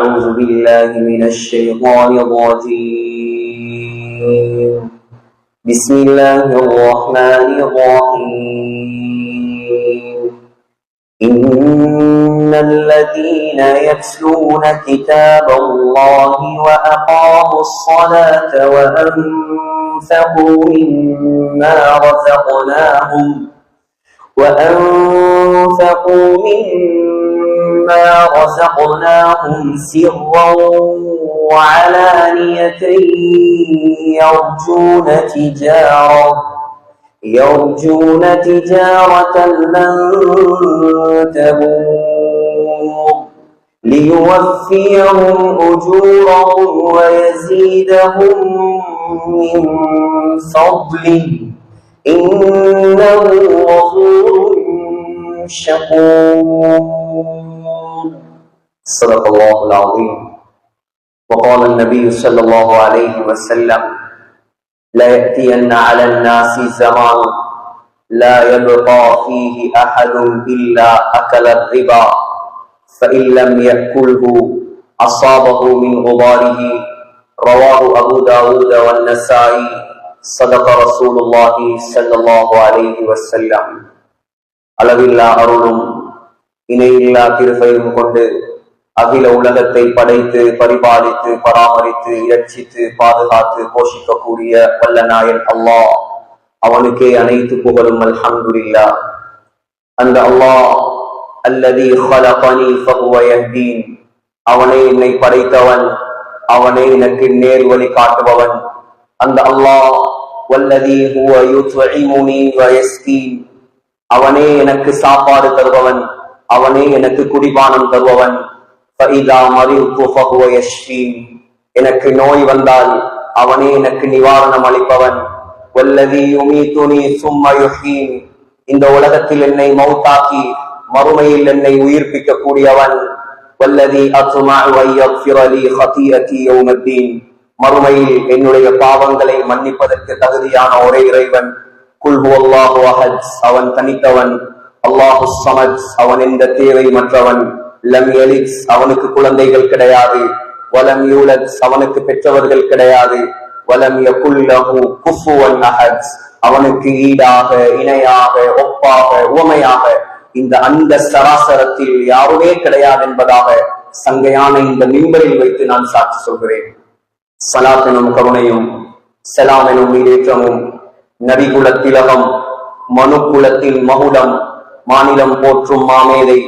أعوذ بالله من الشيطان الرجيم. بسم الله الرحمن الرحيم. إن الذين يتلون كتاب الله وأقاموا الصلاة وأنفقوا مما رزقناهم سرا وعلانية يرجون تجارة لن تبور ليوفيهم أجورهم ويزيدهم من فضله إنه غفور شكور. صدق الله العظيم. وقال النبي صلى الله عليه وسلم: لا يأتين على الناس زمان لا يبقى فيه أحد إلا أكل الربا فإن لم يأكله أصابه من غباره. رواه أبو داود والنسائي. صدق رسول الله صلى الله عليه وسلم. அளவில்லா அருளும் இணையில்லா கிருபையும் கொண்டு அகில உலகத்தை படைத்து பரிபாலித்து பராமரித்து இரட்சித்து பாதுகாத்து போஷிக்கக்கூடிய வல்ல நாயன் அல்லாஹ், அவனுக்கே அனைத்து புகழும். அல்ஹம்துலில்லாஹ். அந்த அல்லாஹ் அல்லதி ஹலகனி ஃபஹுவ யஹ்தீன், அவனே என்னை படைத்தவன், அவனே எனக்கு நேர் வழி காட்டுபவன். அந்த அல்லாஹ் வல்லதி ஹுவ யுத்இமுனி வ யஸ்கீன், அவனே எனக்கு சாப்பாடு தருபவன், அவனே எனக்கு குடிபானம் தருபவன். ஃபஇதா மரிது ஃபஹுவ யஷ்ஃபீன், எனக்கு நோய் வந்தால் அவனே எனக்கு நிவாரணம் அளிப்பவன். வல்லதி யுமீதுனி சும்ம யுஹீன், இந்த உலகத்தில் என்னை மௌத்தாக்கி மறுமையில் என்னை உயிர்ப்பிக்க கூடியவன். வல்லதி அத்மஉ அன் யக்ஃபிர லீ ஹதீஅதி யௌமத்தீன், மறுமையில் என்னுடைய பாவங்களை மன்னிப்பதற்கு தகுதியான ஒரே இறைவன். குல் ஹுவல்லாஹு அஹத், அவன் தனித்தவன். அல்லாஹு ஸமத், அவன் எந்த தேவை மற்றவன். லம் யலித், அவனுக்கு குழந்தைகள் கிடையாது. வலம் யூலத், அவனுக்கு பெற்றவர்கள் கிடையாது. வலம் யகுல் லஹு குஃபுவன் அஹத், அவனுக்கு ஈடாக இணையாக ஒப்பாக உவமையாக இந்த அந்த சராசரத்தில் யாருமே கிடையாது என்பதாக சங்கையான இந்த மிம்பரில் வைத்து நான் சாட்சி சொல்கிறேன். ஸலாத் எனும் கருணையும் ஸலாம் எனும் ஈடேற்றமும் நபிகுல திலகம் மனு குலத்தின் மகுடம் மாநிலம் போற்றும் மாமேதை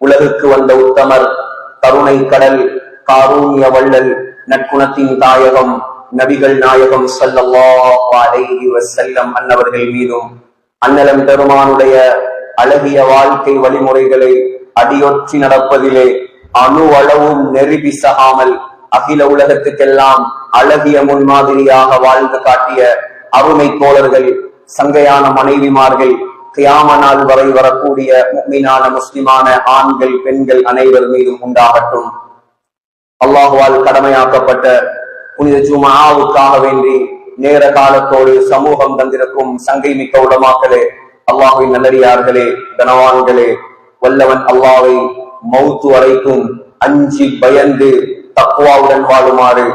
உலகுக்கு வந்த உத்தமர் கருணை கடல் காரூண்ய வள்ளல் நற்குணத்தின் தாயகம் நபிகள் நாயகம் ஸல்லல்லாஹு அலைஹி வஸல்லம் அன்னவர்கள் மீதும் அன்னலம் பெருமானுடைய அழகிய வாழ்க்கை வழிமுறைகளை அடியொற்றி நடப்பதிலே அணுவளவும் நெறிபிசகாமல் அகில உலகத்துக்கெல்லாம் அழகிய முன்மாதிரியாக வாழ்ந்து காட்டிய அருமை தோழர்கள், சங்கையான மனைவிமார்கள், கியாம நாள் வரை வரக்கூடிய முஃமினான முஸ்லிமான ஆண்கள் பெண்கள் அனைவர் மீதும் உண்டாகட்டும். அல்லாஹுவால் கடமையாக்கப்பட்ட புனித ஜும்ஆவுக்காக வேண்டி நேர காலத்தோடு சமூகம் தந்திருக்கும் சங்கை மிக்க உலமாக்களே, அல்லாஹுவின் நல்லடியார்களே, கனவான்களே, வல்லவன் அல்லாஹ்வை மௌத்து வரைக்கும் அஞ்சி பயந்து தக்வாவுடன் வாழுமாறு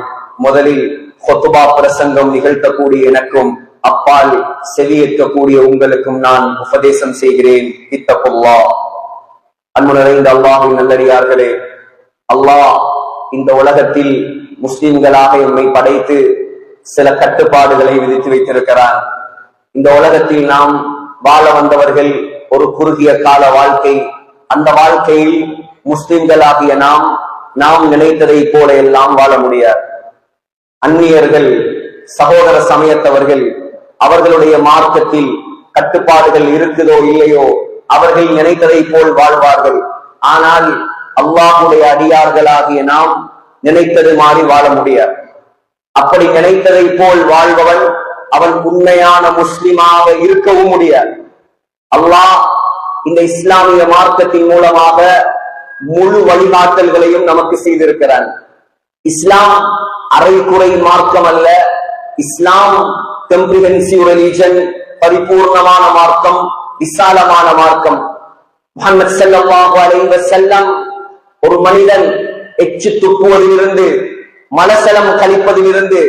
முதலில் ஹுத்பா பிரசங்கம் நிகழ்த்தக்கூடிய எனக்கும் அப்பால் செவியேற்கக்கூடிய உங்களுக்கும் நான் உபதேசம் செய்கிறேன். இத்தகுல்லாஹ். அன்பு நிறைந்த அல்லாஹ்வின் நல்லடியார்களே, அல்லாஹ் இந்த உலகத்தில் முஸ்லிம்களாக எம்மை படைத்து சில கட்டுப்பாடுகளை விதித்து வைத்திருக்கிறான். இந்த உலகத்தில் நாம் வாழ வந்தவர்கள் ஒரு குறுகிய கால வாழ்க்கை. அந்த வாழ்க்கையில் முஸ்லிம்களாகிய நாம் நினைத்ததை போல எல்லாம் வாழ முடியாது. அந்நியர்கள், சகோதர சமயத்தவர்கள், அவர்களுடைய மார்க்கத்தில் கட்டுப்பாடுகள் இருக்குதோ இல்லையோ, அவர்கள் நினைத்ததை போல் வாழ்வார்கள். ஆனால் அல்லாஹ்வுடைய அடியார்களாகிய நாம் நினைத்தது மாறி வாழ முடியாது. அப்படி நினைத்ததை போல் வாழ்பவன் அவன் உண்மையான முஸ்லிமாக இருக்கவும் முடியாது. அல்லாஹ் இந்த இஸ்லாமிய மார்க்கத்தின் மூலமாக முழு வழிகாட்டல்களையும் நமக்கு செய்திருக்கிறான். இஸ்லாம் அரைக்குறை மார்க்கம் அல்ல. இஸ்லாம் கம்ப்ரிஹென்சிவ் ரிலிஜன், பரிபூர்ணமான மார்க்கம், விசாலமான மார்க்கம். முஹம்மது ஸல்லல்லாஹு அலைஹி வஸல்லம் ஒரு மனிதன் எச்சு துப்புவதிலிருந்து, மலசலம் கழிப்பதிலிருந்து,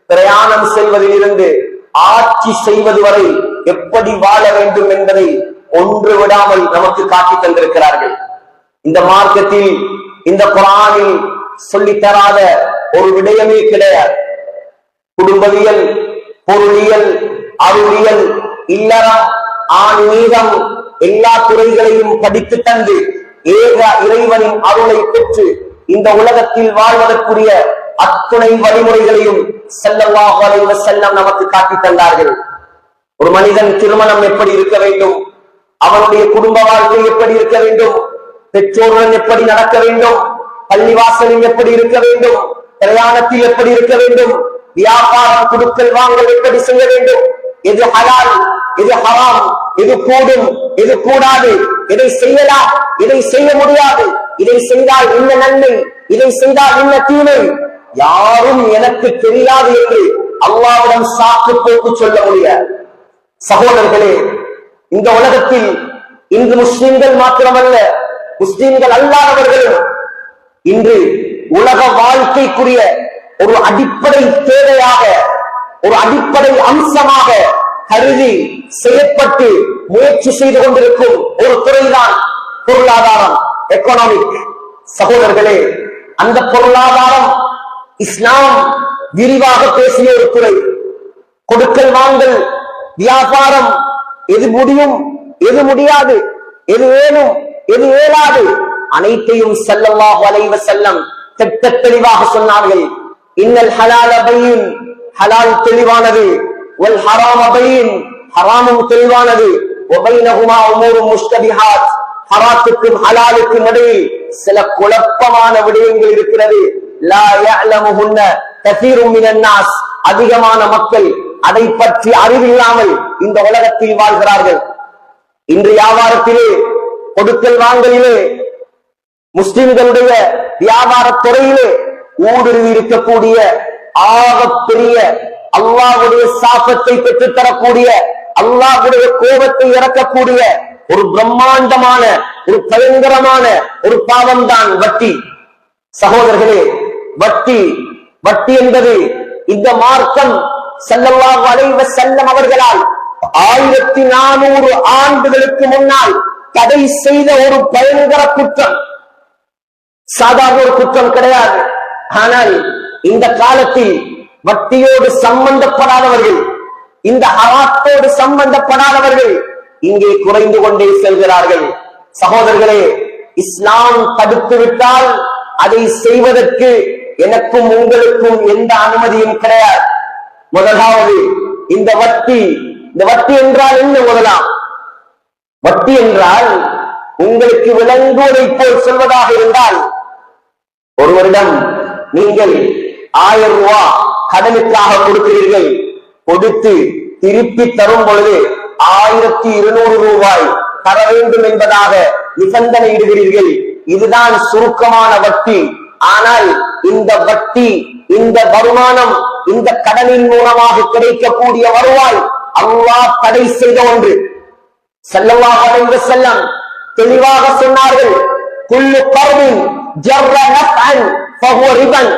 பிரயாணம் செல்வதிலிருந்து, ஆட்சி செய்வது வரை எப்படி வாழ வேண்டும் என்பதை ஒன்று விடாமல் நமக்கு காட்டி தந்திருக்கிறார்கள். இந்த மார்க்கத்தில், இந்த குர்ஆனில் சொல்லித்தராத ஒரு விடயமே கிடையாது. குடும்பவியல், பொருளியல், அருளியல், இல்லறம், ஆன்மீகம் எல்லா துறைகளையும் படித்து தந்து ஏக இறைவனின் அருளை பெற்று இந்த உலகத்தில் வாழ்வதற்குரிய அத்துணை வழிமுறைகளையும் ஸல்லல்லாஹு அலைஹி வஸல்லம் நமக்கு காட்டி தந்தார்கள். ஒரு மனிதன் திருமணம் எப்படி இருக்க வேண்டும், அவனுடைய குடும்ப வாழ்க்கை எப்படி இருக்க வேண்டும், பெற்றோருடன் எப்படி நடக்க வேண்டும், பள்ளிவாசலில் எப்படி இருக்க வேண்டும், பிரயாணத்தில் எப்படி இருக்க வேண்டும், வியாபாரம் கொடுக்கல் வாங்கல் எப்படி செய்ய வேண்டும், எது ஹலால் எது ஹராம், எது கூடும் எது கூடாது, இதை செய்யலாம் இதை செய்ய முடியாது, இதை செய்தால் என்ன நன்மை, இதை செய்தால் என்ன தீமை, யாரும் எனக்கு தெரியாது என்று அல்லாஹ்விடம் சாக்கு போக்கு சொல்ல முடியாது. சகோதரர்களே, இந்த உலகத்தில் இன்று முஸ்லிம்கள் மாத்திரமல்ல, முஸ்லிம்கள் அல்லாதவர்களும் இன்று உலக வாழ்க்கைக்குரிய ஒரு அடிப்படை தேவையாக, ஒரு அடிப்படை அம்சமாக கருதி செயற்பட்டு முயற்சி செய்து கொண்டிருக்கும் ஒரு துறைதான் பொருளாதாரம், எக்கனாமிக். சகோதரர்களே, அந்த பொருளாதாரம் இஸ்லாம் விரிவாக பேசிய ஒரு துறை. கொடுக்கல் வாங்கல், வியாபாரம், எது முடியும் எது முடியாது, எது வேணும் எது இயலாது, அனைத்தையும் ஸல்லல்லாஹு அலைஹி வஸல்லம் திட்ட தெளிவாக சொன்னார்கள். இன்னல் ஹலால பையின், ஹலால் தெளிவானது, வல் ஹராம பையின், ஹராமும் தெளிவானது, வபைனஹுமா உமூரும் முஷ்தபிஹாத், ஹராத்துக்கும் ஹலாலுக்கும் இடையில் சில குழப்பமான விடயங்கள் இருக்கிறது. லா யஅலமுஹுன்ன கஸீரும் மினன் நாஸ், அதிகமான மக்கள் அதை பற்றி அறிவில்லாமல் இந்த உலகத்தில் வாழ்கிறார்கள். இன்று வியாபாரத்திலே, கொடுக்கல் வாங்கலிலே, முஸ்லிம்களுடைய வியாபார துறையிலே ஊடுருவி இருக்கக்கூடிய ஆகப்பெரிய அல்லாஹ்வுடைய சாபத்தை பெற்றுத்தரக்கூடிய, அல்லாஹ்வுடைய கோபத்தை இறக்கக்கூடிய ஒரு பிரம்மாண்டமான, ஒரு பயங்கரமான ஒரு பாவம் தான் வட்டி. சகோதரர்களே, வட்டி வட்டி என்பது இந்த மார்க்கம் ஸல்லல்லாஹு அலைஹி வஸல்லம் அவர்களால் 1400 ஆண்டுகளுக்கு முன்னால் தடை செய்த ஒரு பயங்கர குற்றம். சாதாரண ஒரு குற்றம் கிடையாது. ஆனால் இந்த காலத்தில் வட்டியோடு சம்பந்தப்படாதவர்கள், இந்த ஹராத்தோடு சம்பந்தப்படாதவர்கள் இங்கே குறைந்து கொண்டே செல்கிறார்கள். சகோதரர்களே, இஸ்லாம் தடுத்து விட்டால் அதை செய்வதற்கு எனக்கும் உங்களுக்கும் எந்த அனுமதியும் கிடையாது. முதலாவது இந்த வட்டி. இந்த வட்டி என்றால் என்ன? முதலாம் வட்டி என்றால் உங்களுக்கு விளங்குவதை போல் சொல்வதாக இருந்தால், ஒருவரிடம் நீங்கள் 1000 ரூபாய் கடனுக்காக கொடுக்கிறீர்கள். கொடுத்து திருப்பி தரும் பொழுது 1200 ரூபாய் தர வேண்டும் என்பதாக நிபந்தனை இடுகிறீர்கள். இதுதான் சுருக்கமான வட்டி. ஆனால் இந்த வட்டி, இந்த வருமானம், இந்த கடனின் மூலமாக கிடைக்கக்கூடிய வருவாய் அல்லாஹ் தடை செய்த ஒன்று. ஸல்லல்லாஹு அலைஹி வஸல்லம் தெளிவாக சொன்னார்கள், குல்லு கர்பின் ஜர்ர நஃஅன் ஃபஹுவ ரிபன்.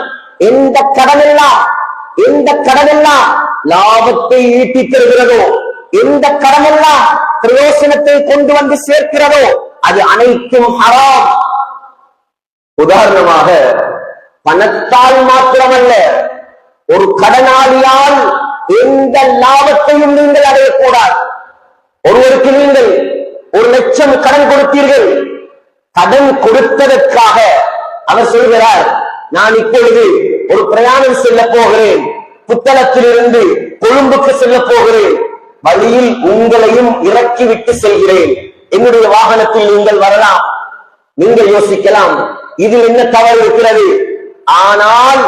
எந்த கடனெல்லாம் லாபத்தை ஈட்டி தருகிறதோ, எந்த கடனெல்லாம் பிரயோசனத்தை கொண்டு வந்து சேர்க்கிறதோ, அது அனைத்தும் ஹராம். உதாரணமாக, பணத்தால் மாத்திரமல்ல, ஒரு கடனாளியால் எந்த லாபத்தையும் நீங்கள் அடையக்கூடாது. ஒருவருக்கு நீங்கள் 1 லட்சம் கடன் கொடுத்தீர்கள். கடன் கொடுத்ததற்காக அவர் சொல்கிறார், நான் இப்பொழுது ஒரு பிரயாணம் செல்ல போகிறேன், புத்தளத்திலிருந்து கொழும்புக்கு செல்ல போகிறேன், வழியில் உங்களையும் இறக்கிவிட்டு செல்கிறேன், என்னுடைய வாகனத்தில் நீங்கள் வரலாம். நீங்கள் யோசிக்கலாம், இதில் என்ன தவறு இருக்கிறது? ஆனால்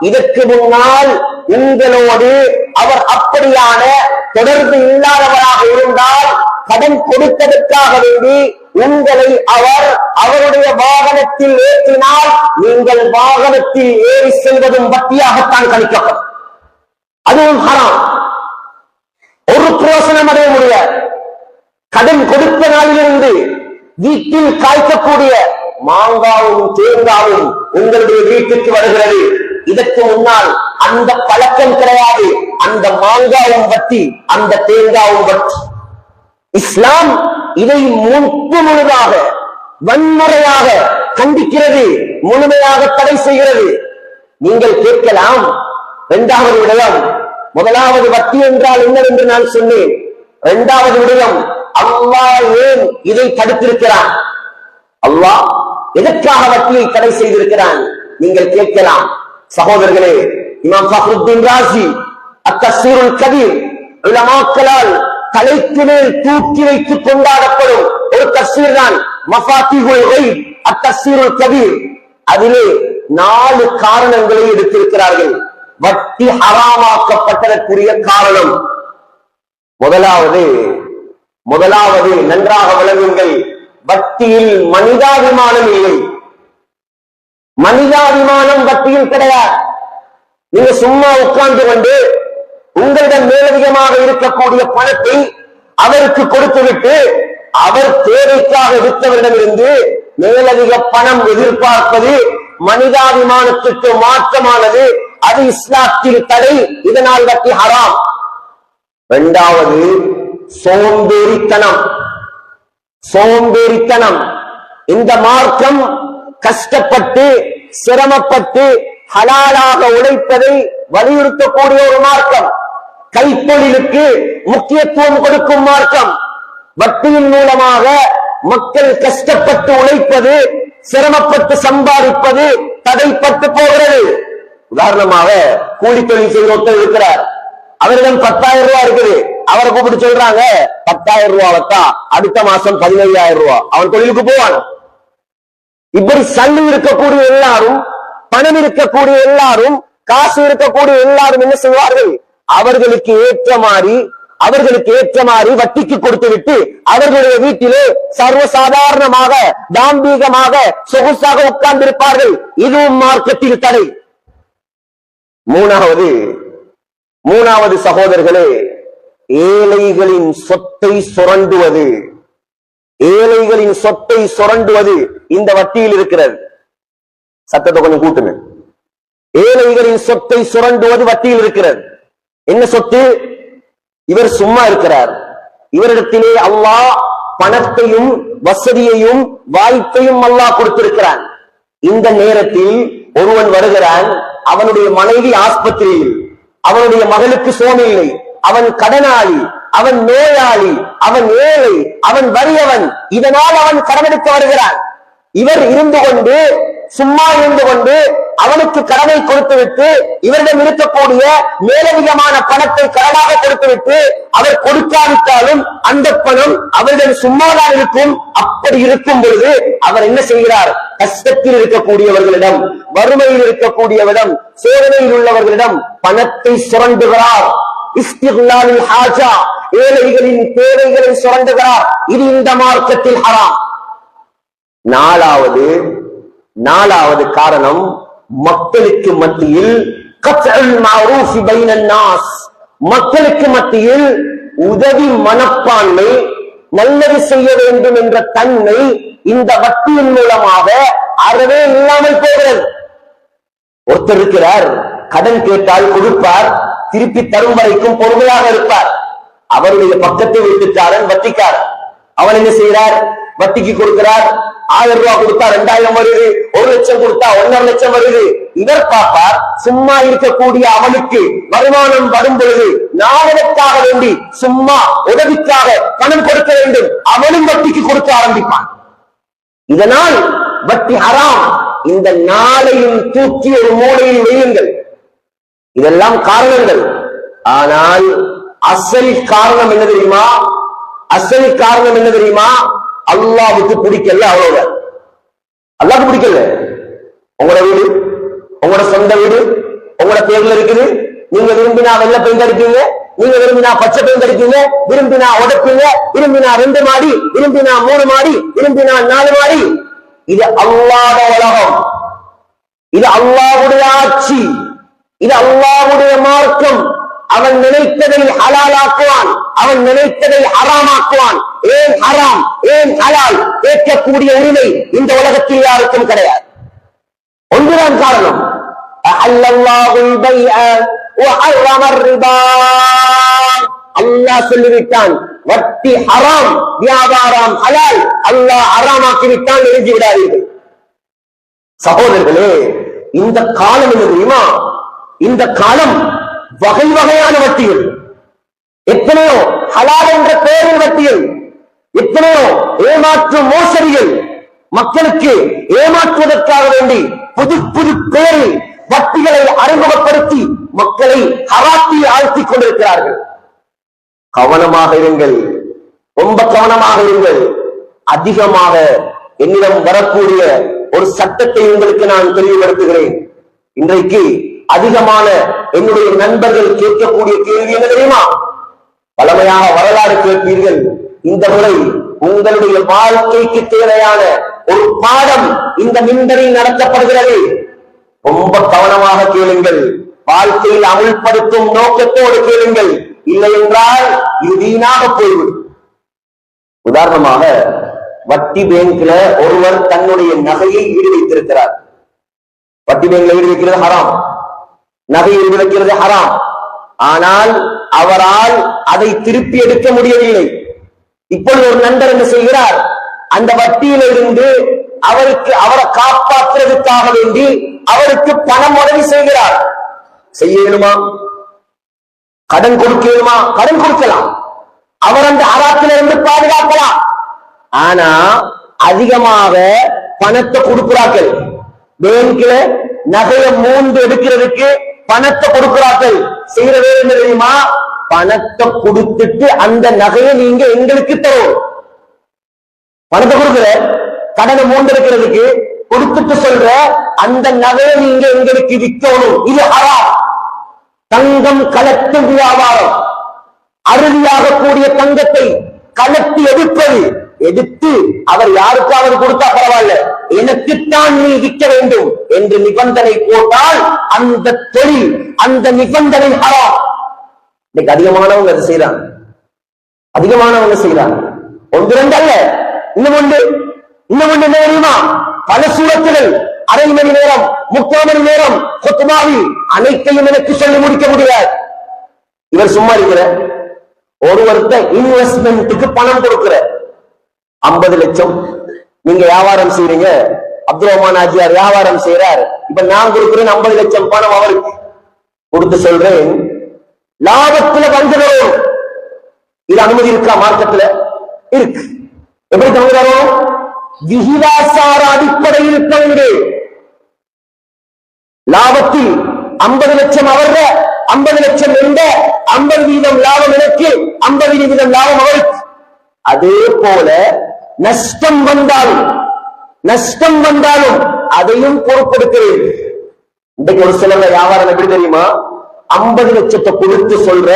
இதற்கு முன்னால் உங்களோடு அவர் அப்படியான தொடர்பு இல்லாதவராக இருந்தால், கடன் கொடுத்ததற்காக வேண்டி உங்களை அவர் அவருடைய வாகனத்தில் ஏற்றினால், நீங்கள் வாகனத்தில் ஏறி செல்வதும் வட்டியாகத்தான் கணிக்கப்படும். அதுவும் ஹராம். ஒரு பிரயோசனம் அடைய முடியாது. கடன் கொடுத்த நாளிலிருந்து வீட்டில் காய்க்கக்கூடிய மாங்காவும் தேங்காவும் உங்களுடைய வீட்டுக்கு வருகிறது. இதற்கு முன்னால் அந்த பழக்கம் கிடையாது. அந்த மாங்காவும் வட்டி, அந்த தேங்காவும் வட்டி. இஸ்லாம் இதை முழுதாக வன்முறையாக கண்டிக்கிறது, முழுமையாக தடை செய்கிறது. நீங்கள் கேட்கலாம், இரண்டாவது விடயம், முதலாவது வட்டி என்றால் என்னவென்று நான் சொன்னேன். இரண்டாவது விடயம், அல்லாஹ் ஏன் இதை தடுத்திருக்கிறான்? அல்லாஹ் எதற்காக வட்டியை தடை செய்திருக்கிறான்? நீங்கள் கேட்கலாம். சகோதரர்களே, இமாம் ஃபக்ருத்தீன் ராஸி அத்தஃசீருல் கபீர் உலமாக்களால் தலைக்கு மேல் தூக்கி வைத்து கொண்டாடப்படும் ஒரு தஃசீர் தான் மஃபாத்திஹுல் கைப் அத்தஃசீருல் கபீர். அதிலே 4 காரணங்களை எடுத்திருக்கிறார்கள் வட்டி ஹராமாக்கப்பட்டதற்குரிய காரணம். முதலாவது நன்றாக விளங்குங்கள், வட்டியில் மனிதாபிமானம் இல்லை. மனிதாபிமானம் வட்டியில் கிடையாது. நீங்க சும்மா உட்கார்ந்து கொண்டு உங்களிடம் மேலதிகமாக இருக்கக்கூடிய பணத்தை அவருக்கு கொடுத்துவிட்டு அவர் தேவைக்காக விற்றவரிடமிருந்து மேலதிக பணம் எதிர்பார்ப்பது மனிதாபிமானத்திற்கு மாற்றமானது. அது இஸ்லாத்தில் தடை. இதனால் வட்டி ஹராம். இரண்டாவது, சோம்பேறித்தனம். இந்த மார்க்கம் கஷ்டப்பட்டு சிரமப்பட்டு ஹலாலாக உழைப்பதை வலியுறுத்தக்கூடிய ஒரு மார்க்கம். கைத்தொழிலுக்கு முக்கியத்துவம் கொடுக்கும் மார்க்கம். வட்டியின் மூலமாக மக்கள் கஷ்டப்பட்டு உழைப்பது, சிரமப்பட்டு சம்பாதிப்பது தடைப்பட்டு போகிறது. உதாரணமாக கூலி தொழில் செய்கிற ஒருத்தர் இருக்கிறார், அவரிடம் 10,000 ரூபாய் இருக்குது. அவரை கூப்பிட்டு சொல்றாங்க, 10,000 ரூபாவத்தா அடுத்த மாசம் 15,000 ரூபாய், அவன் தொழிலுக்கு போவான். இப்படி சல்லி இருக்கக்கூடிய எல்லாரும், பணம் இருக்கக்கூடிய எல்லாரும், காசு இருக்கக்கூடிய எல்லாரும் என்ன செய்வார்கள்? அவர்களுக்கு ஏற்ற மாதிரி வட்டிக்கு கொடுத்து விட்டு அவர்களுடைய வீட்டிலே சர்வசாதாரணமாக தாம்பீகமாக சொகுசாக உட்கார்ந்திருப்பார்கள். இதுவும் மார்க்கத்தில் தடை. மூணாவது சகோதரர்களே, ஏழைகளின் சொத்தை சுரண்டுவது இந்த வட்டியில் இருக்கிறது. சத்தத்தை கொஞ்சம் கூட்டுங்க. ஏழைகளின் சொத்தை சுரண்டுவது வட்டியில் இருக்கிறது. என்ன சொத்து? இவர் சும்மா இருக்கிறார், இவரிடத்திலே அல்லாஹ் பணத்தையும் வசதியையும் வாய்ப்பையும் அல்லாஹ் கொடுத்திருக்கிறான். இந்த நேரத்தில் ஒருவன் வருகிறான், அவனுடைய மனைவி ஆஸ்பத்திரியில், அவனுடைய மகளுக்கு சோமில்லை, அவன் கடனாளி, அவன் நோயாளி, அவன் ஏழை, அவன் வறியவன். இதனால் அவன் கடனெடுக்க வருகிறான். இவர் சும்மா இருந்து கொண்டு அவனுக்கு கடனை கொடுத்துவிட்டு இவரிடம் இருக்கக்கூடிய மேலதிகமான பணத்தை கடனாக கொடுத்துவிட்டு அவர் கொடுக்காவிட்டாலும் அந்த பணம் அவரிடம் சும்மாதான் இருக்கும். அப்படி இருக்கும் பொழுது அவர் என்ன செய்கிறார்? கஷ்டத்தில் இருக்கக்கூடியவர்களிடம், வறுமையில் இருக்கக்கூடியவரிடம், சோதனையில் உள்ளவர்களிடம் பணத்தை சுரண்டுகிறார். இஸ்திக்லாலில் ஹாஜா, ஏழைகளின் தேவைகளை சுரண்டுகிறார். இது இந்த மார்க்கத்தில் ஹராம். நாலாவது காரணம், மக்களுக்கு மத்தியில் மக்களுக்கு மத்தியில் உதவி மனப்பான்மை, நல்லது செய்ய வேண்டும் என்ற தன்மை இந்த வட்டியின் மூலமாக அறவே இல்லாமல் போகிறது. ஒருத்தர் இருக்கிறார், கடன் கேட்டால் கொடுப்பார், திருப்பி தரும் வரைக்கும் பொறுமையாக இருப்பார். அவருடைய பக்கத்தை வீட்டுக்காரன் வட்டிக்காரன். அவன் என்ன செய்கிறார்? வட்டிக்கு கொடுக்கிறார். 1000 ரூபாய் கொடுத்தா 2000 வருது, 1 லட்சம் கொடுத்தா 1.5 லட்சம் வருது. இவர் பார்ப்பார், சும்மா இருக்கக்கூடிய அவனுக்கு வருமானம் வரும் பொழுது நாவலுக்காக வேண்டி சும்மா உதவிக்காக பணம் கொடுக்க வேண்டும், அவனும் வட்டிக்கு கொடுக்க ஆரம்பிப்பான். இதனால் வட்டி ஹராம். இந்த நாளையும் தூக்கி ஒரு மூலையில் வையுங்கள். இதெல்லாம் காரணங்கள். ஆனால் அசல் காரணம் என்ன தெரியுமா? அல்லாஹ்வுக்கு பிடிக்கல, அவ்வளவுதான். அல்லாஹ்வுக்கு பிடிக்கல. உங்களோட வீடு, உங்களோட சொந்த வீடு உங்களோட பேர்ல இருக்குது. நீங்க விரும்பினா வெள்ளை பெயிண்ட் அடிப்பீங்க, நீங்க விரும்பினா பச்சை பெயிண்ட் அடிப்பீங்க, விரும்பினா உடைப்பீங்க, விரும்பினா 2 மாடி, விரும்பினா 3 மாடி, விரும்பினா 4 மாடி. இது அல்லாஹ்வுடைய உலகம், இது அல்லாஹ்வுடைய ஆட்சி, இது அல்லாஹ்வுடைய மார்க்கம். அவன் நினைத்ததை ஹலாலாக்குவான், அவன் நினைத்ததை ஹராமாக்குவான். ஏன் ஹராம் ஏன் ஹலால் கேட்கக்கூடிய உரிமை இந்த உலகத்தில் யாருக்கும் கிடையாது. ஒன்றுதான் காரணம், அல்லாஹ் சொல்லிவிட்டான் வட்டி ஹராம், வியாபாரம் ஹலால். அல்லாஹ் ஹராமாக்கிவிட்டான், எழுதி விடாதீர்கள். சகோதரர்களே, இந்த காலம் என்ன தெரியுமா? இந்த காலம் வகை வகையான வட்டிகள், எத்தனையோ ஹலால் என்ற பெயரில் வட்டிகள், எத்தனையோ ஏமாற்று மோசடிகள், மக்களுக்கு ஏமாற்றுவதற்காக வேண்டி புது புது பெயரில் வட்டிகளை அறிமுகப்படுத்தி மக்களை ஹராத்தில் ஆழ்த்திக் கொண்டிருக்கிறார்கள். கவனமாக இருங்கள், ரொம்ப கவனமாக இருங்கள். அதிகமாக என்னிடம் வரக்கூடிய ஒரு சட்டத்தை உங்களுக்கு நான் தெளிவுபடுத்துகிறேன். இன்றைக்கு அதிகமான என்னுடைய நண்பர்கள் கேட்கக்கூடிய கேள்வி என்ன தெரியுமா? பழமையாக வரலாறு கேட்பீர்கள், இந்த முறை உங்களுடைய வாழ்க்கைக்கு தேவையான ஒரு பாடம் இந்த மின்பரில் நடத்தப்படுகிறது. ரொம்ப கவனமாக கேளுங்கள், வாழ்க்கையில் அமுல்படுத்தும் நோக்கத்தோடு கேளுங்கள், இல்லை என்றால் இது வீணாக போய்விடும். உதாரணமாக, வட்டி பேங்க்ல ஒருவர் தன்னுடைய நகையை ஈடு வைத்திருக்கிறார். வட்டி பேங்க்ல ஈடு வைக்கிறது ஹராம், நகை ஈடு வைக்கிறது ஹராம். ஆனால் அவரால் அதை திருப்பி எடுக்க முடியவில்லை. இப்பொழுது ஒரு நண்பர் என்ன செய்கிறார்? அந்த வட்டியிலிருந்து அவரை காப்பாற்றுவதற்காக வேண்டி அவருக்கு பணம் உதவி செய்கிறார். செய்யணுமா? கடன் கொடுக்கணுமா? கடன் கொடுக்கலாம், அவர் அந்த ஹராத்திலிருந்து பாதுகாக்கலாம். ஆனா அதிகமாக பணத்தை கொடுக்கிறார்கள். பேங்க்ல நகையை மூந்து எடுக்கிறதுக்கு பணத்தை கொடுக்கிறார்கள். செய்யறது என்ன தெரியுமா? பணத்தை கொடுத்துட்டு அந்த நகையை நீங்க எங்களுக்கு தரும். பணத்தை கொடுக்கிற, கடனை மூந்து எடுக்கிறதுக்கு கொடுத்துட்டு சொல்ற அந்த நகையை நீங்க எங்களுக்கு விற்கணும். இது ஹராம். தங்கம் கலத்து வியாபாரம். அறுதியாக கூடிய தங்கத்தை கலத்தி எடுப்பது, எடுத்து அவர் யாருக்காவது கொடுத்தா பரவாயில்ல, எனக்குத்தான் நீ விற்க வேண்டும் என்று நிபந்தனை போட்டால் அந்த தொழில், அந்த நிபந்தனை ஹராம். இன்னைக்கு அதிகமானவங்க அதை செய்யறாங்க, அதிகமானவங்க செய்யறாங்க. ஒன்று ரெண்டு அல்ல, இன்னும் ஒன்று என்ன தெரியுமா? பல சூரத்துகள் அரை மணி நேரம் 3/4 மணி நேரம் குத்பாவில் அனைத்தையும் எனக்கு சொல்லி முடிக்க முடியாது. இவர் சும்மா இருக்கிற ஒருவர்த்த இன்வெஸ்ட்மெண்ட்டுக்கு பணம் கொடுக்கிற 50 லட்சம் நீங்க வியாபாரம் செய்றீங்க. அப்துல் ரஹ்மான் ஆஜியார் வியாபாரம் செய்யறார். இப்ப நான் கொடுக்கிறேன் 50 லட்சம் பணம் அவருக்கு கொடுத்து சொல்றேன், லாபத்துல பங்கு தரும். இது அனுமதி இருக்கா? மார்க்கத்துல இருக்கு. எப்படி பங்கு தரும்? விகிதாசார அடிப்படையில் பங்கு. லாபத்தில் 50 லட்சம் அவர்ற, 50 லட்சம் என்ற 50% லாபம் எனக்கு, 50% லாபம் அவருக்கு. அதே போல நஷ்டம் வந்தாலும் அதையும் பொறுப்பெடுக்கிறேன். இன்றைக்கு ஒரு சில வியாபாரம் எப்படி தெரியுமா? 50 லட்சத்தை கொடுத்து சொல்ற,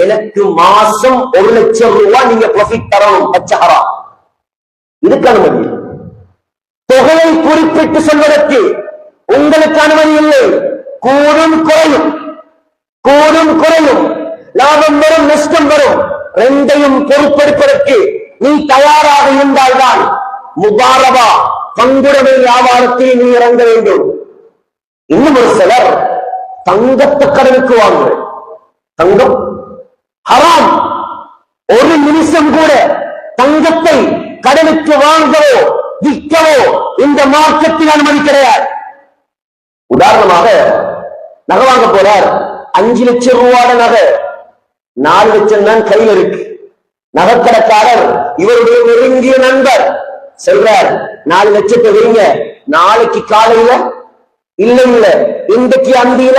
எனக்கு மாசம் 1 லட்சம் ரூபாய் நீங்க ப்ராஃபிட் தரணும். பச்சஹரா. இதுக்கு அனுமதி. தொகையை குறிப்பிட்டு சொல்வதற்கு உங்களுக்கு அனுமதி இல்லை. கூடும் குறையும், லாபம் வரும் நஷ்டம் வரும், ரெண்டையும் பொறுப்பெடுப்பதற்கு நீ தயாராக இருந்தால்தான் முபாரபா பங்குடைமை வியாபாரத்தில் நீ இறங்க வேண்டும். இன்னும் ஒரு சிலர் தங்கத்தை கடனுக்கு வாங்க. தங்கம் ஹராம். ஒரு நிமிஷம் கூட தங்கத்தை கடனுக்கு வாங்கவோ விற்கவோ இந்த மார்க்கத்தில் அனுமதி கிடையாது. உதாரணமாக, நகை வாங்க போறார், 5 லட்சம் ரூபாய் நகை, 4 லட்சம் தான் கையில் இருக்கு. நகைக்கடைக்காரர் இவருடைய நெருங்கிய நண்பர் சொல்றார், 4 லட்சத்தை வைங்க, நாளைக்கு காலையில இல்ல, இன்றைக்கு அந்தியில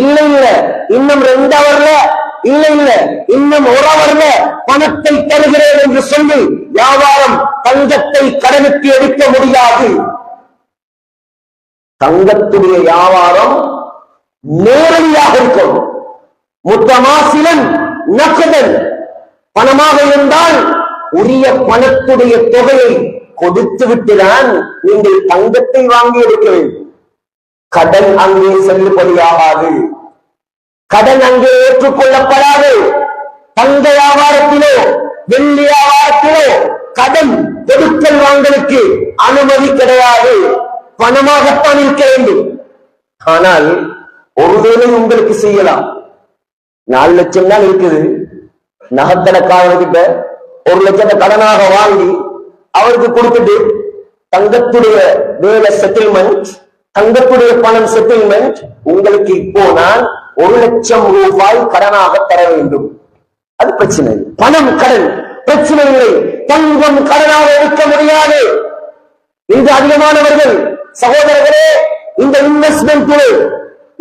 இல்ல, இன்னும் 2 ஹவர்ல இல்ல, இன்னும் 1 ஹவர்ல பணத்தை தருகிறேன் என்று சொல்லி வியாபாரம் தங்கத்தை கடனுக்கு எடுக்க முடியாது. தங்கத்துடைய வியாபாரம் நேரடியாக இருக்கும். முத்தமாசிலன் நகதன், பணமாக இருந்தால் உரிய பணத்துடைய தொகையை கொடுத்து விட்டுதான் நீங்கள் தங்கத்தை வாங்கி எடுக்க வேண்டும். கடன் அங்கே செல்லுபடியாகாது, கடன் அங்கே ஏற்றுக்கொள்ளப்படாது. தங்க வியாபாரத்திலோ வெள்ளி வியாபாரத்திலோ கடன் கொடுக்கல் வாங்கலுக்கு அனுமதி கிடையாது. பணமாகத்தான் இருக்க வேண்டும். ஆனால் ஒருவேளை உங்களுக்கு செய்யலாம். 4 லட்சம் தான் இருக்குது, நகக்கணக்காரர்கிட்ட 1 லட்சத்தை கடனாக வாங்கி அவருக்கு கொடுத்துட்டு தங்கத்துடைய வேலை செட்டில்மெண்ட், தங்கத்துடைய பணம் செட்டில்மெண்ட், உங்களுக்கு இப்போ நான் 1 லட்சம் ரூபாய் கடனாக தர வேண்டும். அது பிரச்சனை. பணம் கடன் பிரச்சனை இல்லை, தங்கம் கடனாக எடுக்க முடியாது. இன்று அதிகமானவர்கள் சகோதரர்களே இந்த இன்வெஸ்ட்மெண்ட்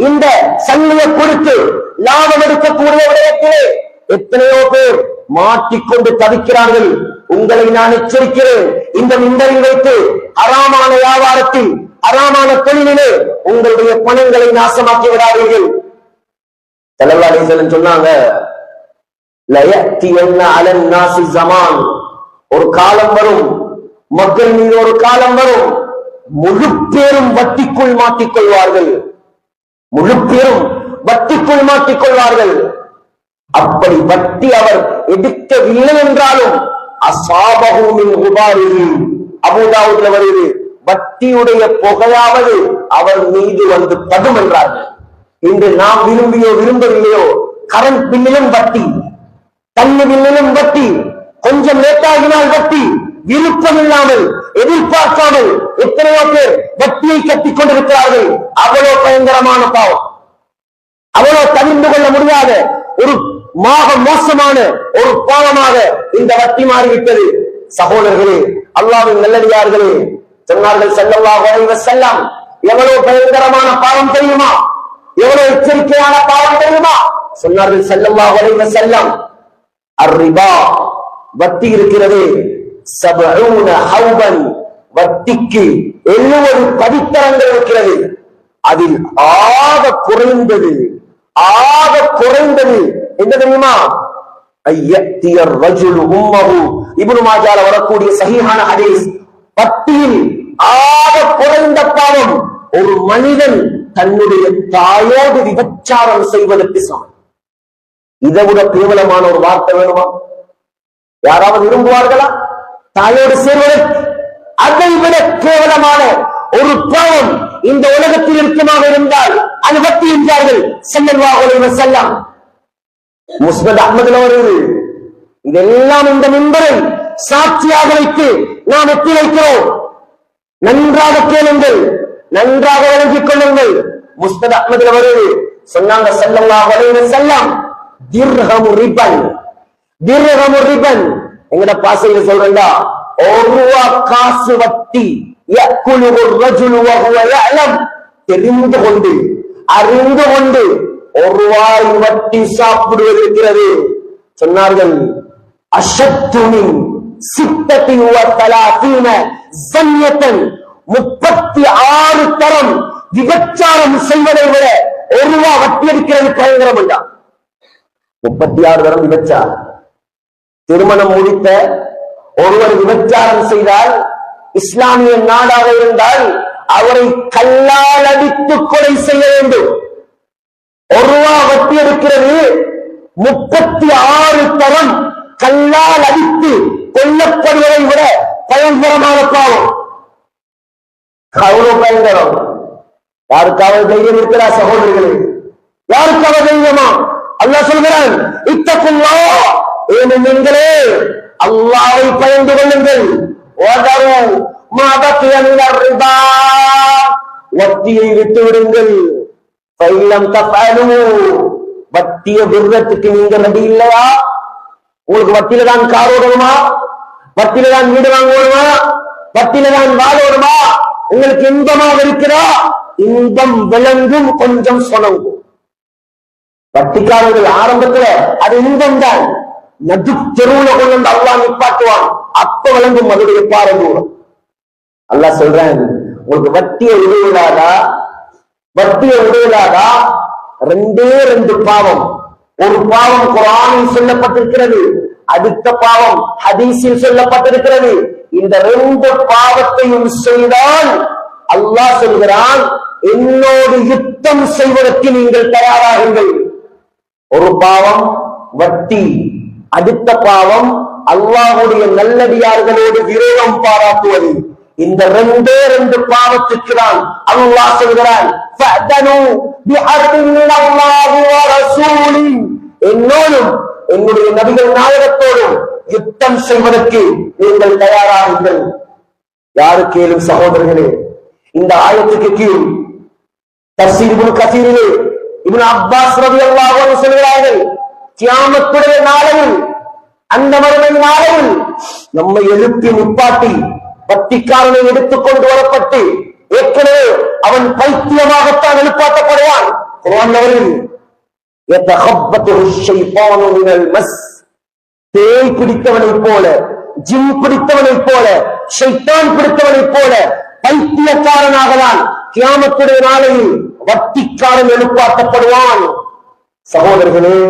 இந்த சல்லியை கொடுத்து லாபம் எடுக்கக்கூடிய விடயத்திலே எத்தனையோ பேர் மாட்டிக்கொண்டு தவிக்கிறார்கள். உங்களை நான் எச்சரிக்கிறேன், இந்த மின்பரில் வைத்து அறாமான வியாபாரத்தில் அறாமான தொழிலிலே உங்களுடைய பணங்களை நாசமாக்கி விடாதீர்கள். ஸல்லல்லாஹு அலைஹி வஸல்லம் சொன்னாங்க, லயத்தியன்ன அலன் நாஸி ஸமான், ஒரு காலம் வரும், மக்கள் மீது ஒரு காலம் வரும், முழு பேரும் வட்டிக்குள் மாட்டிக்கொள்வார்கள். முழு பேரும் வட்டிக்குள் மாட்டிக்கொள்வார்கள். அப்படி வட்டி அவர் எடுக்கவில்லை என்றாலும் அஸாபஹு மின் குபாரிஹி, அபூ தாவூத்ல வருது, வட்டியுடைய புகையாவது அவர் மீது வந்து படும் என்றார்கள். இன்று நாம் விரும்பியோ விரும்பவில்லையோ கரண்ட் பில்லிலும் வட்டி, தண்ணி பில்லிலும் வட்டி, கொஞ்சம் லேட்டாகினால் வட்டி, விருப்பம் இல்லாமல் எதிர்பார்க்காமல் எத்தனையோ பேர் வட்டியை கட்டிக் கொண்டிருக்கிறார்கள். அவ்வளவு பயங்கரமான பாவம், அவ்வளவு தவிர்த்து கொள்ள முடியாத ஒரு மோசமான ஒரு பாவமாக இந்த வட்டி மாறிவிட்டது. சகோதரர்களே, அல்லாஹ்வின் நல்லடியார்களே, சொன்னார்கள் ஸல்லல்லாஹு அலைஹி வஸல்லம், எவ்வளவு பயங்கரமான பாவம் தெரியுமா, எவ்வளவு எச்சரிக்கையான பாவம் தெரியுமா? சொன்னார்கள் ஸல்லல்லாஹு அலைஹி வஸல்லம், அர்ரிபா, வட்டி இருக்கிறது, 70 ஹௌபன், வட்டிக்கு 70 படித்தரங்கள் இருக்கிறது. அதில் ஆக குறைந்தது என்ன தெரியுமா? ஐயத்தியர் ரஜுல் உம்மஹு, இப்னு மாஜால வரக்கூடிய சஹீஹான ஹதீஸ். வட்டியில் ஆக குறைந்த பாவம் ஒரு மனிதன் தன்னுடைய தாயோடு விபச்சாரம் செய்வதற்கு சமம். இதை விட கேவலமான ஒரு வார்த்தை வேணுமா? யாராவது விரும்புவார்களா தாயோடு சேர்வதற்கு? அதை விட கேவலமான ஒரு பாவம் இந்த உலகத்தில் இருக்குமாக இருந்தால் அது வட்டி என்றார்கள் ஸல்லல்லாஹு அலைஹி வஸல்லம். முஸ்னத் அஹ்மதுல வருது. இதெல்லாம் இந்த மிம்பரை சாட்சியாக வைத்து நாம் ஒத்துழைக்கிறோம். நன்றாக கேளுங்கள், நன்றாக விளங்கிக் கொள்ளுங்கள். முஸ்னத் அஹ்மதுல வருது. சொன்னாங்க ஸல்லல்லாஹு அலைஹி வஸல்லம், திர்ஹமு ரிபன், திர்ஹமு ரிபன், எங்கட பாசையில சொல்றேன்டா, 1 ரூபாய் காசு வட்டி, யக்குலுஹு ரஜுலு வஹுவ யஅலம், தெரிந்து கொண்டு அறிந்து கொண்டு 1 ரூபாய் வட்டி சாப்பிடுவது இருக்கிறது. சொன்னார்கள், அஷத்து மின் 36 ஜன்யத்தன், 36 தரம் விபச்சாரம் செய்வதை விட 1 ரூபாய் வட்டி எடுக்கிறது பயங்கரம் என்றா. 36 தரம் விபச்சாரம். திருமணம் முடித்த ஒருவர் விபச்சாரம் செய்தால், இஸ்லாமிய நாடாக இருந்தால் அவரை கல்லால் அடித்து கொலை செய்ய வேண்டும். 1 ரூபாய் வட்டி எடுக்கிறது, 36 தரம் கல்லால் அடித்து கொல்லப்படுவதை விட பயங்கரமான பாவம். அவ்வளவு பயங்கரம். யாருக்காவது தைரியம் இருக்கிறா சகோதரிகளே? யாருக்காவது தைரியமா? அல்லாஹ் சொல்கிறான், இத்தகுல்லாஹ், ஏனென்றே அல்லாஹ்வை பயந்து கொள்ளுங்கள். வதரு மா பக்கிய மினர் ரிபா, வட்டியை விட்டு விடுங்கள். ஃபைலம் தஃஅலு, வட்டியை விடுறதுக்கு நீங்க ரெடி இல்லையா? உங்களுக்கு வட்டியில தான் கார் ஓடணுமா? வட்டியில தான் வீடு வாங்கணுமா? வட்டியில தான் வாழணுமா? உங்களுக்கு இன்பமாக இருக்கிறா? இன்பம் விளங்கும், கொஞ்சம் சொனங்கும். வட்டிக்காரர்கள் ஆரம்பத்துல அது இன்பம் தான், நடு தெருவுல கொண்டு வந்து அல்லாஹ் நிப்பாட்டுவான். அப்ப விளங்கும் அதனுடைய பாரதூரம். அல்லாஹ் சொல்றேன், உங்களுக்கு வட்டியை விடுவதாதா, வட்டியை விடுவதாதா? 2 பாவம். ஒரு பாவம் குர்ஆனில் சொல்லப்பட்டிருக்கிறது, அடுத்த பாவம் ஹதீஸில் சொல்லப்பட்டிருக்கிறது. இந்த 2 பாவத்தையும் செய்தால் அல்லாஹ் சொல்கிறான், என்னோடு யுத்தம் செய்வதற்கு நீங்கள் தயாராகுங்கள். ஒரு பாவம் வட்டி, அடுத்த பாவம் அல்லாஹ்வுடைய நல்லடியார்களோடு விரோதம் பாராட்டுவது. இந்த ரெண்டே ரெண்டு பாவத்துக்கு தான் அல்லாஹ் சொல்கிறான், என்னோடும் என்னுடைய நபிகள் நாயகத்தோடும் யுத்தம் செய்வதற்கு நீங்கள் தயாராகுங்கள். யாரு கேளும் சகோதரர்களே, இந்த ஆயத்துக்கு கீழ் தஃசீர் இப்னு கஸீரிலே இப்னு அப்பாஸ் ரலியல்லாஹு அன்ஹு சொல்கிறார்கள், கியாமத்துடைய நாளையில், அந்த மறுமை நாளையில் நம்மை எழுப்பி நிப்பாட்டி வட்டிக்காரனை எடுத்துக்கொண்டு வரப்பட்டு ஏற்கனவே அவன் பைத்தியமாகத்தான் எழுப்பாட்டப்படுவான். பேய் பிடித்தவனைப் போல, ஜின் பிடித்தவனைப் போல, ஷைத்தான் பிடித்தவனைப் போல பைத்தியக்காரனாகலாம் கியாமத்துடைய நாளையில் வட்டிக்காரன் எழுப்பாட்டப்படுவான். சகோதரர்களே,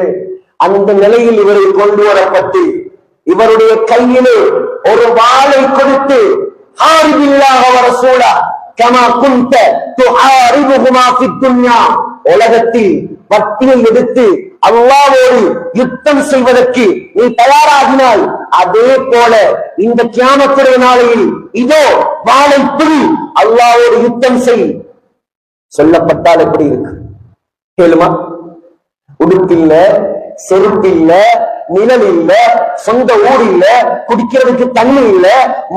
அந்த நிலையில் இவரை கொண்டு வரப்பட்டு இவருடைய கையிலே ஒரு வாளை கொடுத்து, உலகத்தில் வட்டியை எடுத்து அல்லாஹ்வோடு யுத்தம் செய்வதற்கு நீ தயாராகினாய், அதே போல இந்த கியாமத்துடைய நாளையில் இதோ வாளை பிடி, அல்லாஹ்வோடு யுத்தம் செய். சொல்லப்பட்டால் எப்படி இருக்கு கேளுமா? உடுப்பில்ல, செருப்பில்ல, நிழல் இல்ல, சொந்த ஊர் இல்ல, குடிக்கிறதுக்கு தண்ணி இல்ல,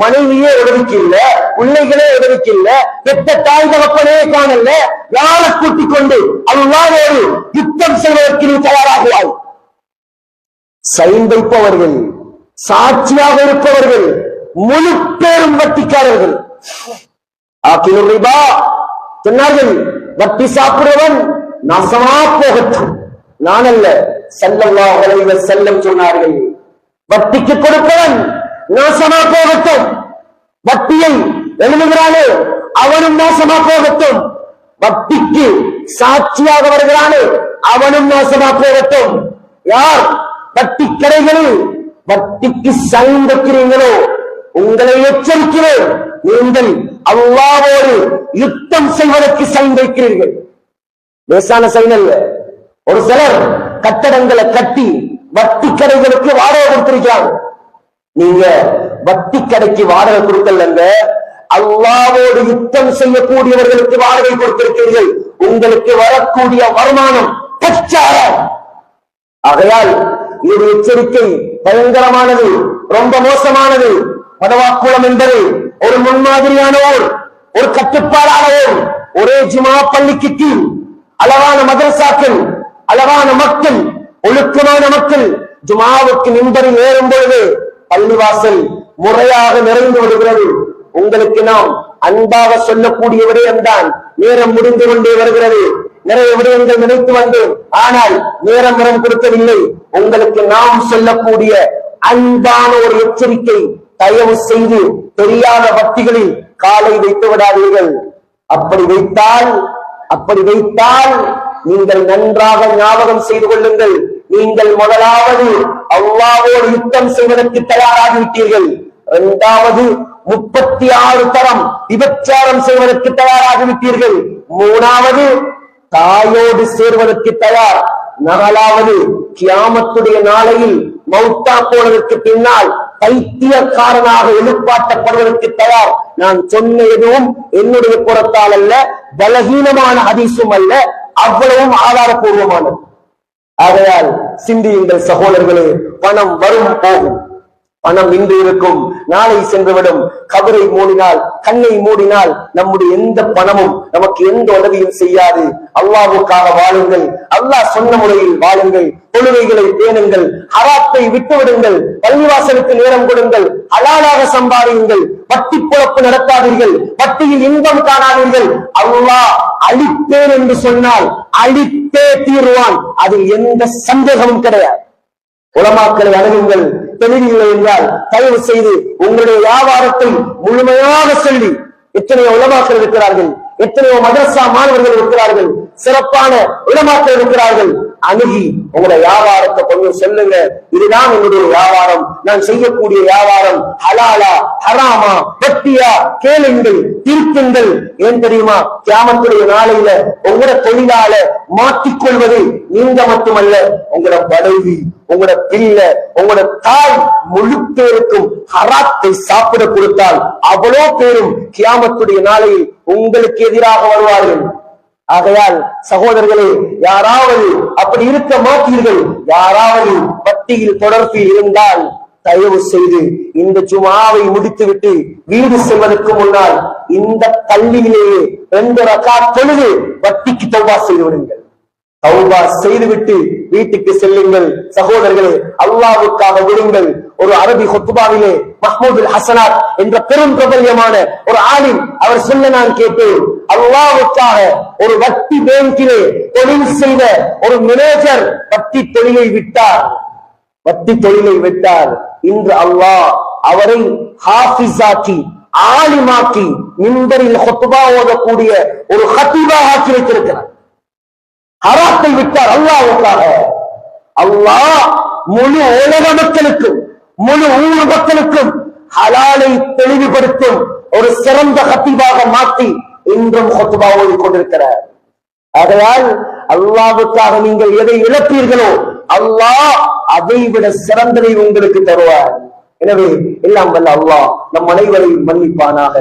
மனைவியே உதவிக்கு இல்ல, பிள்ளைகளே உதவிக்கு இல்ல, பெற்ற தாய் தகப்பனே காணல, யாரை கூட்டிக் கொண்டு அல்லாஹ்வோடு யுத்தம் செய்வதற்கு நீ தயாராகுவாய். சைன் வைப்பவர்கள், சாட்சியாக இருப்பவர்கள் முழு பேரும் வட்டிக்காரர்கள். ஆக்கிலு ரிபா சொன்னார்கள், வட்டி சாப்பிடுவன் நாசமா போகட்டும். நான் அல்ல, ஸல்லல்லாஹு அலைஹி வஸல்லம் சொன்னார்கள், வட்டிக்கு கொடுப்பவன் நாசமா போகட்டும். வட்டியை எழுதுகிறானே அவனும் நாசமா போகட்டும். வட்டிக்கு சாட்சியாக வருகிறானே அவனும் நாசமா போகட்டும். யார் வட்டி கடைகளில் வட்டிக்கு சைன் வைக்கிறீங்களோ உங்களை எச்சரிக்கிறேன், நீங்கள் அல்லாஹ்வோடு யுத்தம் செய்வதற்கு சைன் வைக்கிறீர்கள். லேசான சைன் அல்ல. ஒரு சிலர் கட்டடங்களை கட்டி வட்டி கடைகளுக்கு வாடகை கொடுத்திருக்கிறாங்க. நீங்க வட்டி கடைக்கு வாடகை கொடுக்கலங்க, அல்லாஹ்வோடு யுத்தம் செய்யக்கூடியவர்களுக்கு வாடகை கொடுத்திருக்கிறீர்கள். உங்களுக்கு வரக்கூடிய வருமானம் பச்சாரம். ஆகையால் இது எச்சரிக்கை பயங்கரமானது, ரொம்ப மோசமானது. பதவாக்குளம் என்பது ஒரு முன்மாதிரியான ஒரு கட்டுப்பாடான ஒரே ஜுமா பள்ளிக்கு கீழ் அழகான மதரசாக்கள், அழகான மக்கள், ஒழுக்கமான மக்கள் ஜுமாவுக்கு மிம்பரில் ஏறும் பொழுது பள்ளிவாசல் முறையாக நிறைந்து விடுகிறது. உங்களுக்கு நாம் அன்பாக சொல்லக்கூடிய விடயம்தான் நேரம் முடிந்து கொண்டே வருகிறது. நிறைய விடயங்கள் நினைத்து வந்தோம், ஆனால் நேரம் கொடுக்கவில்லை. உங்களுக்கு நாம் சொல்லக்கூடிய அன்பான ஒரு எச்சரிக்கை, தயவு செய்து தெரியாத வட்டிகளில் காலை வைத்து விடாதீர்கள். அப்படி வைத்தால் நீங்கள் நன்றாக ஞாபகம் செய்து கொள்ளுங்கள், நீங்கள் முதலாவது அல்லாஹ்வோடு யுத்தம் செய்வதற்கு தயாராகிவிட்டீர்கள். இரண்டாவது 36 தரம் விபச்சாரம் செய்வதற்கு தயாராகிவிட்டீர்கள். மூணாவது தாயோடு சேர்வதற்கு தயார். நாலாவது கியாமத்துடைய நாளையில் மௌத்தா போனதற்கு பின்னால் பைத்தியக்காரனாக எழுப்பாட்டப்படுவதற்கு தயார். நான் சொன்ன எதுவும் என்னுடைய புறத்தால் அல்ல, பலகீனமான ஹதீஸும் அல்ல, அவ்வளவும் ஆதாரபூர்வமானது. ஆகையால் சிந்தியுங்கள் சகோதரர்களே, பணம் வரும் போகும், பணம் இன்று இருக்கும், நாளை சென்றுவிடும். கபரை மூடினால், கண்ணை மூடினால் நம்முடைய எந்த பணமும் நமக்கு எந்த உதவியும் செய்யாது. அல்லாஹ்வுக்காக வாழுங்கள், அல்லாஹ் சொன்ன முறையில் வாழுங்கள், தொழுகைகளை பேணுங்கள், ஹராத்தை விட்டுவிடுங்கள், பள்ளிவாசலுக்கு நேரம் கொடுங்கள், ஹலாலாக சம்பாதியுங்கள், வட்டி பொழப்பு நடத்தாதீர்கள், வட்டியில் இன்பம் காணாதீர்கள். அல்லாஹ் அழிப்பேன் என்று சொன்னால் அழித்தே தீர்வான், அதில் எந்த சந்தேகமும் கிடையாது. உலமாக்களை அணுகுங்கள். தெளிவில்லை என்றால் தயவு செய்து உங்களுடைய வியாபாரத்தை முழுமையாக சொல்லி, எத்தனையோ உலமாக்கள் இருக்கிறார்கள், எத்தனையோ மதரசா மாணவர்கள் இருக்கிறார்கள், சிறப்பான உலமாக்கள் இருக்கிறார்கள். அணுகி உங்களோட வியாபாரத்தை கொஞ்சம் சொல்லுங்க, இதுதான் என்னுடைய வியாபாரம், நான் செய்யக்கூடிய வியாபாரம் ஹலாலா ஹராமா வட்டியா கேளுங்கள், தீர்க்குங்கள். ஏன் தெரியுமா? கியாமத்துடைய நாளையில உங்களோட தொழிலால மாற்றிக்கொள்வது நீங்க மட்டுமல்ல, உங்களோட பதவி, உங்களோட பிள்ளை, உங்களோட தாய் முழு பேருக்கும் ஹராத்தை சாப்பிட கொடுத்தால் அவ்வளோ பேரும் கியாமத்துடைய நாளையில் உங்களுக்கு எதிராக வருவார்கள். ஆகையால் சகோதரர்களே, யாராவது அப்படி இருக்க மாட்டீர்கள். யாராவது வட்டியில் தொடர்பில் இருந்தால் தயவு செய்து இந்த ஜுமாவை முடித்துவிட்டு வீடு செல்வதற்கு முன்னால் இந்த பள்ளியிலேயே 2 ரக்காத் தொழுது வட்டிக்கு தௌபா செய்து விடுங்கள். தௌபா செய்துவிட்டு வீட்டுக்கு செல்லுங்கள். சகோதரர்களே, அல்லாஹ்வுக்காக விடுங்கள். ஒரு அரபி ஹுத்பாவிலே மஹ்மூதுல் ஹசனாத் என்ற பெரும் பிரபல்யமான ஒரு ஆலிம் அவர் சொல்ல நான் கேட்டேன், அல்லாஹ்வுக்காக ஒரு வட்டி பேங்கிலே தொழில் செய்த ஒரு மேனேஜர் வட்டி தொழிலை விட்டார். வட்டி தொழிலை விட்டார். இன்று அல்லாஹ் அவரை ஹாஃபிஸாக்கி ஆலிமாக்கி மிம்பரில் ஹுத்பா ஓதக்கூடிய ஒரு ஹதீபாக ஆக்கி வைத்திருக்கிறார். ஹராத்தை விட்டார் அல்லாஹ்வுக்காக. அல்லாஹ் முழு உலக மக்களுக்கும் முழு ஊர் மக்களுக்கும் ஹலாலை தெளிவுபடுத்தும் ஒரு சிறந்த ஹதீபாக மாற்றி இன்றும் ஹுத்பா ஓதிக் கொண்டிருக்கிறார். ஆகையால் அல்லாஹ்வுக்காக நீங்கள் எதை இழப்பீர்களோ அல்லாஹ் அதை விட சிறந்ததை உங்களுக்கு தருவார். எனவே எல்லாம் வல்ல அல்லாஹ் நம் அனைவரையும் மன்னிப்பானாக.